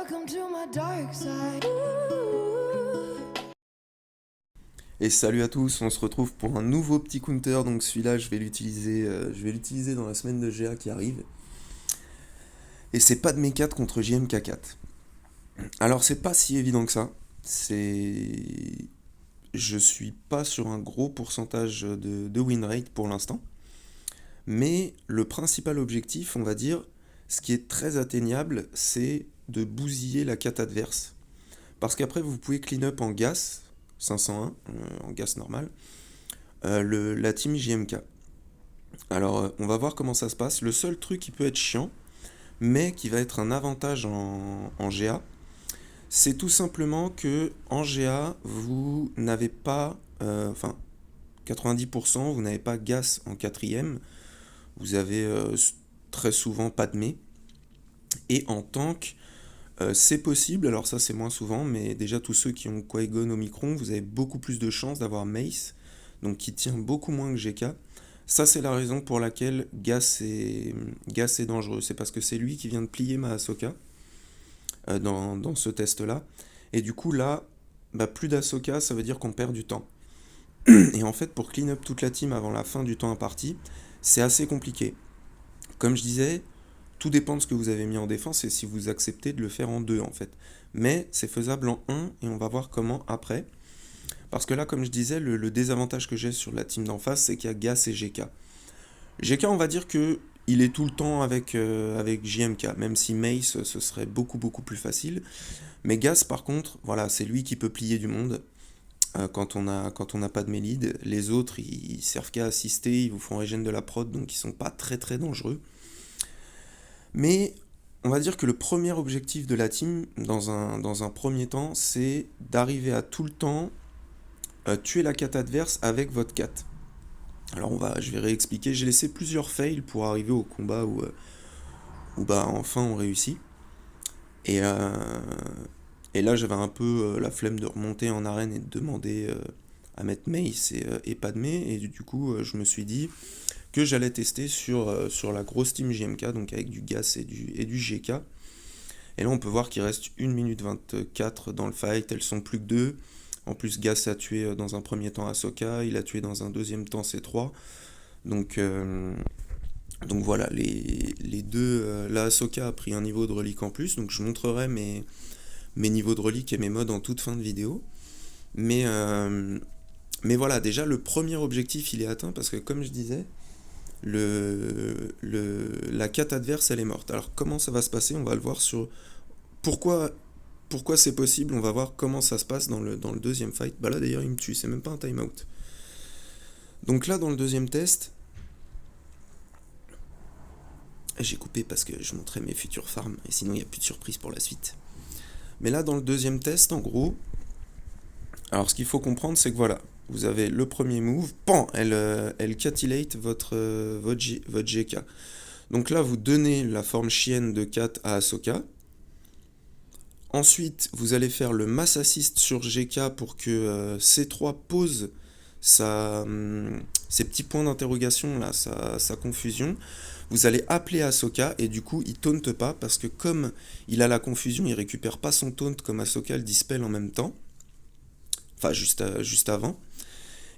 Welcome to my dark side. Et salut à tous, on se retrouve pour un nouveau petit counter, donc celui-là je vais l'utiliser dans la semaine de GA qui arrive. Et c'est pas de mes 4 contre JMK4. Alors c'est pas si évident que ça, c'est... Je suis pas sur un gros pourcentage de win rate pour l'instant, mais le principal objectif, on va dire, ce qui est très atteignable, c'est de bousiller la 4 adverse. Parce qu'après vous pouvez clean up en gas, 501, en gas normal, la team JMK. Alors, on va voir comment ça se passe. Le seul truc qui peut être chiant, mais qui va être un avantage en GA, c'est tout simplement que en GA, vous n'avez pas, enfin, 90%, vous n'avez pas gas en quatrième, vous avez très souvent Padmé, et en tank, c'est possible, alors ça c'est moins souvent, mais déjà tous ceux qui ont Qui-Gon Omicron, vous avez beaucoup plus de chances d'avoir Mace, donc qui tient beaucoup moins que GK. Ça c'est la raison pour laquelle Gas est dangereux, c'est parce que c'est lui qui vient de plier ma Ahsoka dans ce test-là. Et du coup là, bah, plus d'Ahsoka, ça veut dire qu'on perd du temps. Et en fait, pour clean up toute la team avant la fin du temps imparti, c'est assez compliqué. Comme je disais, tout dépend de ce que vous avez mis en défense et si vous acceptez de le faire en deux en fait. Mais c'est faisable en un et on va voir comment après. Parce que là, comme je disais, le désavantage que j'ai sur la team d'en face, c'est qu'il y a Gas et GK. GK, on va dire que il est tout le temps avec JMK, même si Mace, ce serait beaucoup plus facile. Mais Gas, par contre, voilà, c'est lui qui peut plier du monde quand on n'a pas de mélide. Les autres, ils servent qu'à assister, ils vous font régène de la prod, donc ils sont pas très dangereux. Mais on va dire que le premier objectif de la team, dans un premier temps, c'est d'arriver à tout le temps tuer la 4 adverse avec votre 4. Alors je vais réexpliquer, j'ai laissé plusieurs fails pour arriver au combat où bah enfin on réussit. Et, euh, et là j'avais un peu la flemme de remonter en arène et de demander à mettre Mace et Padmé, et du coup je me suis dit que j'allais tester sur la grosse team JMK, donc avec du Gas et du GK. Et là on peut voir qu'il reste 1 minute 24 dans le fight, elles sont plus que 2. En plus, Gas a tué dans un premier temps Ahsoka, il a tué dans un deuxième temps C3. Donc voilà, les deux. Là, Ahsoka a pris un niveau de relique en plus, donc je montrerai mes niveaux de relique et mes modes en toute fin de vidéo. Mais, euh, mais voilà, déjà, le premier objectif, il est atteint parce que, comme je disais, la 4 adverse, elle est morte. Alors, comment ça va se passer? On va le voir sur. Pourquoi Pourquoi c'est possible? On va voir comment ça se passe dans le deuxième fight. Bah là d'ailleurs il me tue, c'est même pas un timeout. Donc là dans le deuxième test, j'ai coupé parce que je montrais mes futures farms et sinon il n'y a plus de surprise pour la suite. Mais là dans le deuxième test en gros, alors ce qu'il faut comprendre c'est que voilà, vous avez le premier move, pan, elle catillate votre GK. Donc là vous donnez la forme chienne de 4 à Ahsoka. Ensuite, vous allez faire le mass assist sur GK pour que C3 pose ses petits points d'interrogation, là, sa confusion. Vous allez appeler Ahsoka et du coup, il taunte pas parce que comme il a la confusion, il récupère pas son taunt comme Ahsoka le dispel en même temps. Enfin, juste avant.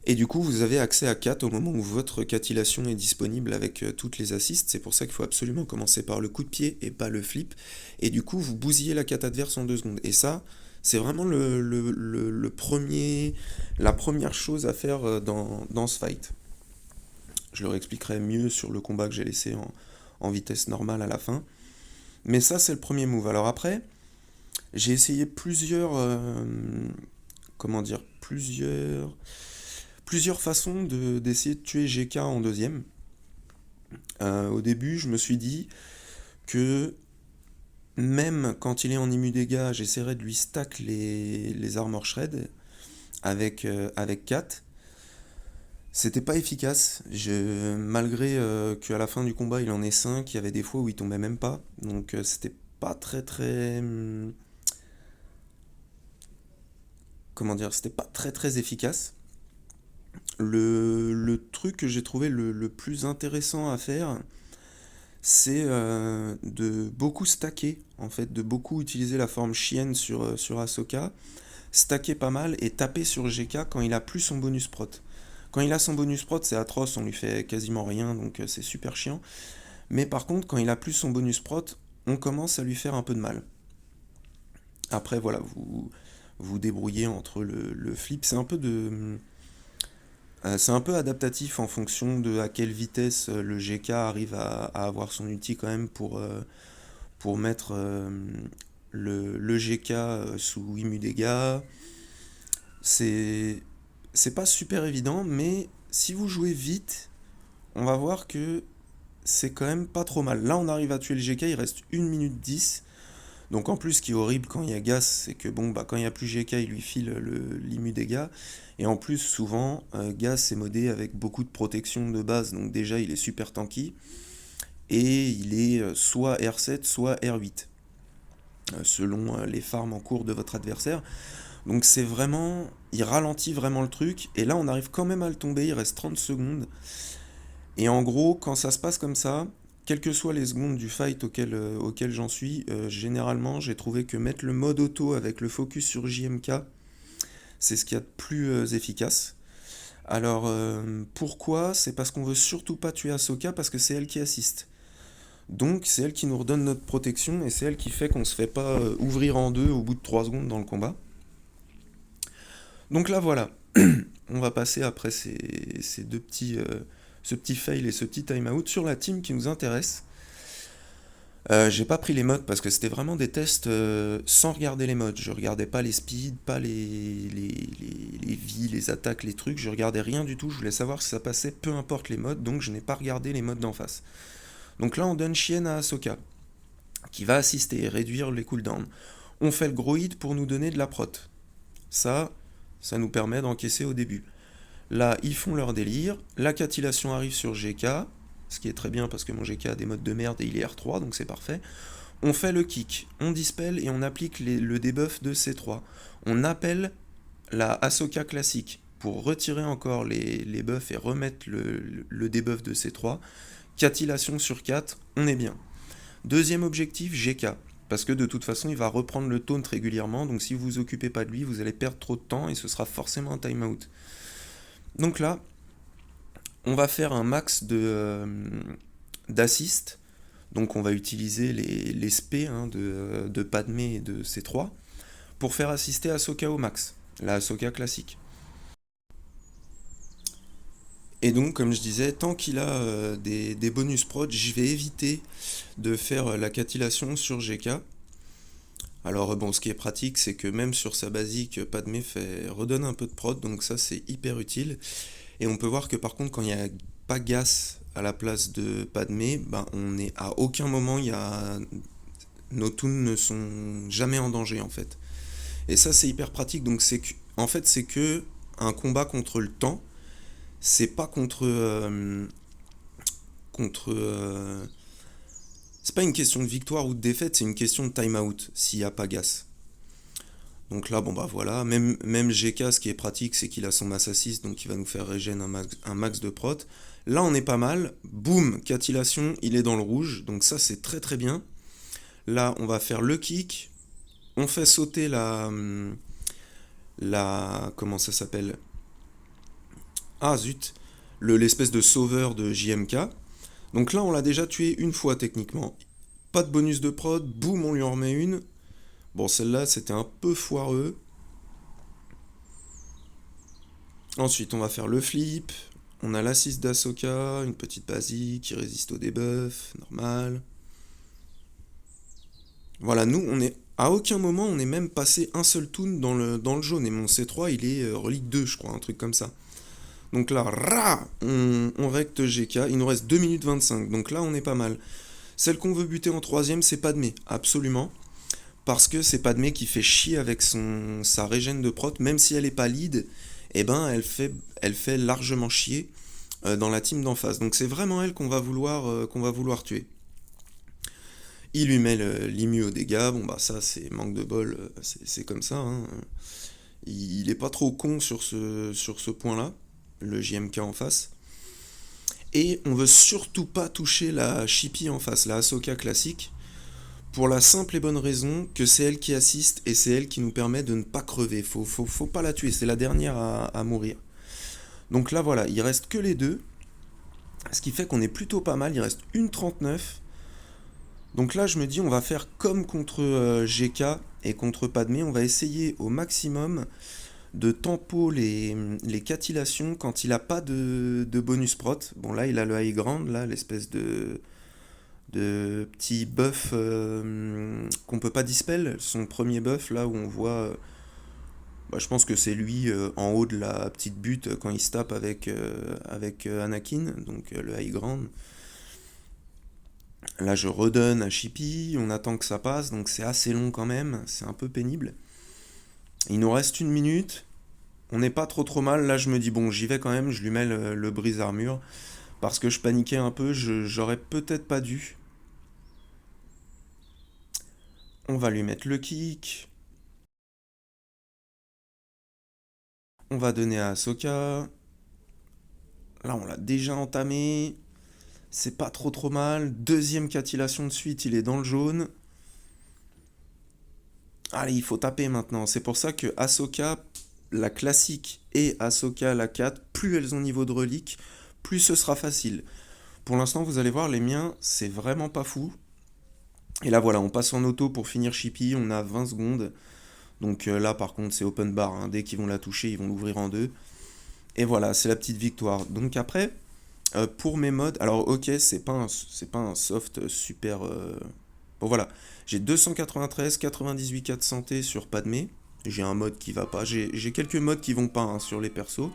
Et du coup, vous avez accès à 4 au moment où votre catillation est disponible avec toutes les assists. C'est pour ça qu'il faut absolument commencer par le coup de pied et pas le flip. Et du coup, vous bousillez la 4 adverse en 2 secondes. Et ça, c'est vraiment la première chose à faire dans ce fight. Je le réexpliquerai mieux sur le combat que j'ai laissé en vitesse normale à la fin. Mais ça, c'est le premier move. Alors après, j'ai essayé comment dire, plusieurs façons d'essayer de tuer GK en deuxième. Au début, je me suis dit que même quand il est en immu dégâts, j'essaierai de lui stack les armor shred avec 4. C'était pas efficace, malgré qu'à la fin du combat il en ait 5, il y avait des fois où il tombait même pas, donc c'était pas très comment dire, c'était pas très efficace. Le truc que j'ai trouvé le plus intéressant à faire, c'est de beaucoup stacker, en fait, de beaucoup utiliser la forme chienne sur Ahsoka, stacker pas mal et taper sur GK quand il a plus son bonus prot. Quand il a son bonus prot, c'est atroce, on lui fait quasiment rien, donc c'est super chiant. Mais par contre, quand il a plus son bonus prot, on commence à lui faire un peu de mal. Après, voilà, vous débrouillez entre le flip. C'est un peu adaptatif en fonction de à quelle vitesse le GK arrive à avoir son ulti quand même pour mettre le GK sous immu dégâts. C'est, c'est pas super évident, mais si vous jouez vite, on va voir que c'est quand même pas trop mal. Là, on arrive à tuer le GK, il reste 1 minute 10. Donc en plus, ce qui est horrible quand il y a Gas, c'est que bon, bah, quand il n'y a plus GK, il lui file l'immu dégâts. Et en plus, souvent, Gas est modé avec beaucoup de protection de base. Donc déjà, il est super tanky. Et il est soit R7, soit R8. Selon les farms en cours de votre adversaire. Donc c'est vraiment... Il ralentit vraiment le truc. Et là, on arrive quand même à le tomber. Il reste 30 secondes. Et en gros, quand ça se passe comme ça, quelles que soient les secondes du fight auquel j'en suis, généralement, j'ai trouvé que mettre le mode auto avec le focus sur JMK, c'est ce qu'il y a de plus efficace. Alors, pourquoi? C'est parce qu'on veut surtout pas tuer Ahsoka, parce que c'est elle qui assiste. Donc, c'est elle qui nous redonne notre protection, et c'est elle qui fait qu'on se fait pas ouvrir en deux au bout de 3 secondes dans le combat. Donc là, voilà. On va passer après ces deux petits... ce petit fail et ce petit timeout sur la team qui nous intéresse. J'ai pas pris les modes parce que c'était vraiment des tests sans regarder les modes. Je regardais pas les speeds, pas les vies, les attaques, les trucs. Je regardais rien du tout. Je voulais savoir si ça passait, peu importe les modes. Donc je n'ai pas regardé les modes d'en face. Donc là, on donne chienne à Ahsoka qui va assister et réduire les cooldowns. On fait le gros hit pour nous donner de la prot. Ça nous permet d'encaisser au début. Là, ils font leur délire. La catillation arrive sur GK, ce qui est très bien parce que mon GK a des modes de merde et il est R3, donc c'est parfait. On fait le kick, on dispel et on applique le debuff de C3. On appelle la Ahsoka classique pour retirer encore les buffs et remettre le debuff de C3. Catillation sur 4, on est bien. Deuxième objectif, GK. Parce que de toute façon, il va reprendre le taunt régulièrement, donc si vous vous occupez pas de lui, vous allez perdre trop de temps et ce sera forcément un timeout. Donc là, on va faire un max d'assist. Donc on va utiliser les SP de Padmé et de C3 pour faire assister Ahsoka au max, la Ahsoka classique. Et donc, comme je disais, tant qu'il a des bonus prod, je vais éviter de faire la catillation sur GK. Alors bon, ce qui est pratique, c'est que même sur sa basique, Padmé redonne un peu de prod, donc ça c'est hyper utile. Et on peut voir que par contre, quand il n'y a pas Gas à la place de Padmé, ben on est à aucun moment, nos toons ne sont jamais en danger en fait. Et ça c'est hyper pratique, donc en fait c'est que un combat contre le temps, c'est pas c'est pas une question de victoire ou de défaite, c'est une question de time-out s'il n'y a pas Gas. Donc là, bon bah voilà, même GK, ce qui est pratique, c'est qu'il a son mass assist, donc il va nous faire régène un max de prot. Là, on est pas mal. Boum, catillation, il est dans le rouge, donc ça c'est très très bien. Là, on va faire le kick. On fait sauter comment ça s'appelle? Ah zut, l'espèce de sauveur de JMK. Donc là, on l'a déjà tué une fois techniquement. Pas de bonus de prod, boum, on lui en remet une. Bon, celle-là, c'était un peu foireux. Ensuite, on va faire le flip. On a l'assist d'Ahsoka, une petite basique qui résiste au debuff, normal. Voilà, nous, on est à aucun moment, on est même passé un seul toon dans le jaune. Et mon C3, il est relique 2, je crois, un truc comme ça. Donc là, on recte GK. Il nous reste 2 minutes 25. Donc là, on est pas mal. Celle qu'on veut buter en troisième, c'est Padmé, absolument. Parce que c'est Padmé qui fait chier avec sa régène de prot, même si elle est pas lead, eh ben elle fait largement chier dans la team d'en face. Donc c'est vraiment elle qu'on va vouloir tuer. Il lui met l'immu au dégâts, bon bah ça c'est manque de bol, c'est comme ça. Hein. Il est pas trop con sur ce point-là, le JMK en face. Et on veut surtout pas toucher la Chippy en face, la Ahsoka classique, pour la simple et bonne raison que c'est elle qui assiste et c'est elle qui nous permet de ne pas crever. Faut pas la tuer, c'est la dernière à mourir. Donc là voilà, il reste que les deux, ce qui fait qu'on est plutôt pas mal, il reste une 39. Donc là je me dis on va faire comme contre GK et contre Padmé, on va essayer au maximum de tempo les catillations quand il a pas de bonus prot. Bon là il a le high ground, là l'espèce de petit buff qu'on peut pas dispel, son premier buff là où on voit, bah, je pense que c'est lui en haut de la petite butte quand il se tape avec Anakin, donc le high ground. Là je redonne à Chippy, on attend que ça passe, donc c'est assez long quand même, c'est un peu pénible. Il nous reste une minute, on n'est pas trop mal, là je me dis bon j'y vais quand même, je lui mets le brise-armure, parce que je paniquais un peu, j'aurais peut-être pas dû. On va lui mettre le kick. On va donner à Ahsoka. Là, on l'a déjà entamé. C'est pas trop mal. Deuxième catillation de suite, il est dans le jaune. Allez, il faut taper maintenant. C'est pour ça que Ahsoka, la classique, et Ahsoka, la 4, plus elles ont niveau de relique, plus ce sera facile. Pour l'instant, vous allez voir, les miens, c'est vraiment pas fou. Et là, voilà, on passe en auto pour finir Chippy. On a 20 secondes. Donc là, par contre, c'est open bar, hein. Dès qu'ils vont la toucher, ils vont l'ouvrir en deux. Et voilà, c'est la petite victoire. Donc après, pour mes modes, alors ok, c'est pas un soft super... Bon voilà, j'ai 293, 98 4 santé sur Padmé. J'ai un mode qui va pas. J'ai quelques modes qui vont pas hein, sur les persos.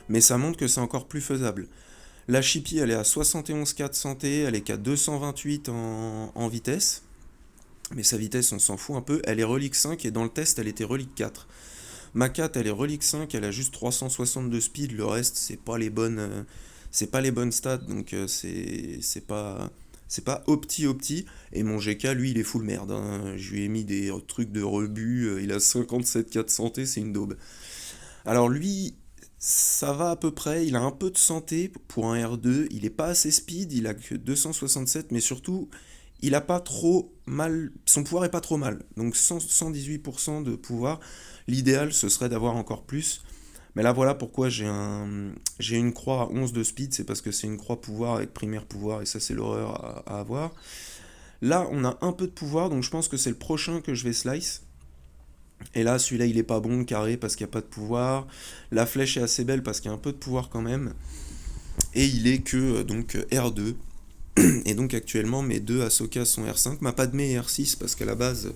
Mais ça montre que c'est encore plus faisable. La Chippy, elle est à 71 4 santé, elle est qu'à 228 en vitesse. Mais sa vitesse, on s'en fout un peu. Elle est relique 5 et dans le test, elle était relique 4. Ma 4, elle est relique 5, elle a juste 362 speed. Le reste, c'est pas les bonnes stats. Donc c'est pas opti. Et mon GK, lui, il est full merde, hein. Je lui ai mis des trucs de rebut. Il a 57 4 santé, c'est une daube. Alors lui, ça va à peu près. Il a un peu de santé pour un R2. Il est pas assez speed. Il a que 267, mais surtout, il a pas trop mal, son pouvoir est pas trop mal. Donc 118% de pouvoir. L'idéal ce serait d'avoir encore plus. Mais là voilà pourquoi j'ai une croix à 11 de speed, c'est parce que c'est une croix pouvoir avec primaire pouvoir et ça c'est l'horreur à avoir. Là on a un peu de pouvoir donc je pense que c'est le prochain que je vais slice. Et là celui-là il est pas bon, carré parce qu'il n'y a pas de pouvoir. La flèche est assez belle parce qu'il y a un peu de pouvoir quand même. Et il est que donc R2. Et donc actuellement mes deux Ahsoka sont R5, ma Padmé est R6 parce qu'à la base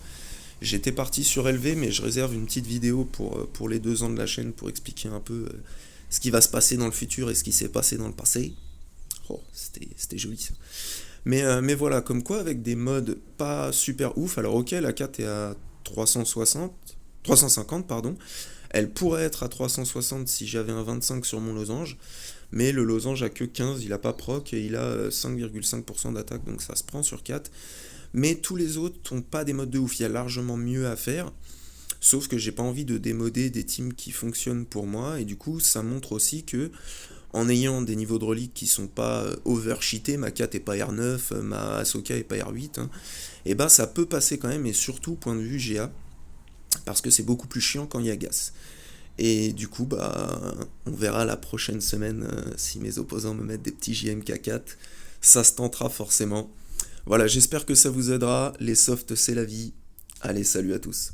j'étais parti sur LV mais je réserve une petite vidéo pour les 2 ans de la chaîne pour expliquer un peu ce qui va se passer dans le futur et ce qui s'est passé dans le passé. Oh, c'était joli ça. Mais voilà, comme quoi avec des modes pas super ouf, alors ok la 4 est à 350 pardon, elle pourrait être à 360 si j'avais un 25 sur mon losange, mais le losange a que 15, il a pas proc et il a 5,5% d'attaque, donc ça se prend sur 4. Mais tous les autres n'ont pas des modes de ouf, il y a largement mieux à faire, sauf que j'ai pas envie de démoder des teams qui fonctionnent pour moi, et du coup ça montre aussi que en ayant des niveaux de relique qui sont pas overcheatés, ma 4 est pas R9, ma Ahsoka est pas R8, hein, et ben ça peut passer quand même, et surtout point de vue GA, parce que c'est beaucoup plus chiant quand il y a gas. Et du coup, bah, on verra la prochaine semaine si mes opposants me mettent des petits JMK4. Ça se tentera forcément. Voilà, j'espère que ça vous aidera. Les softs, c'est la vie. Allez, salut à tous.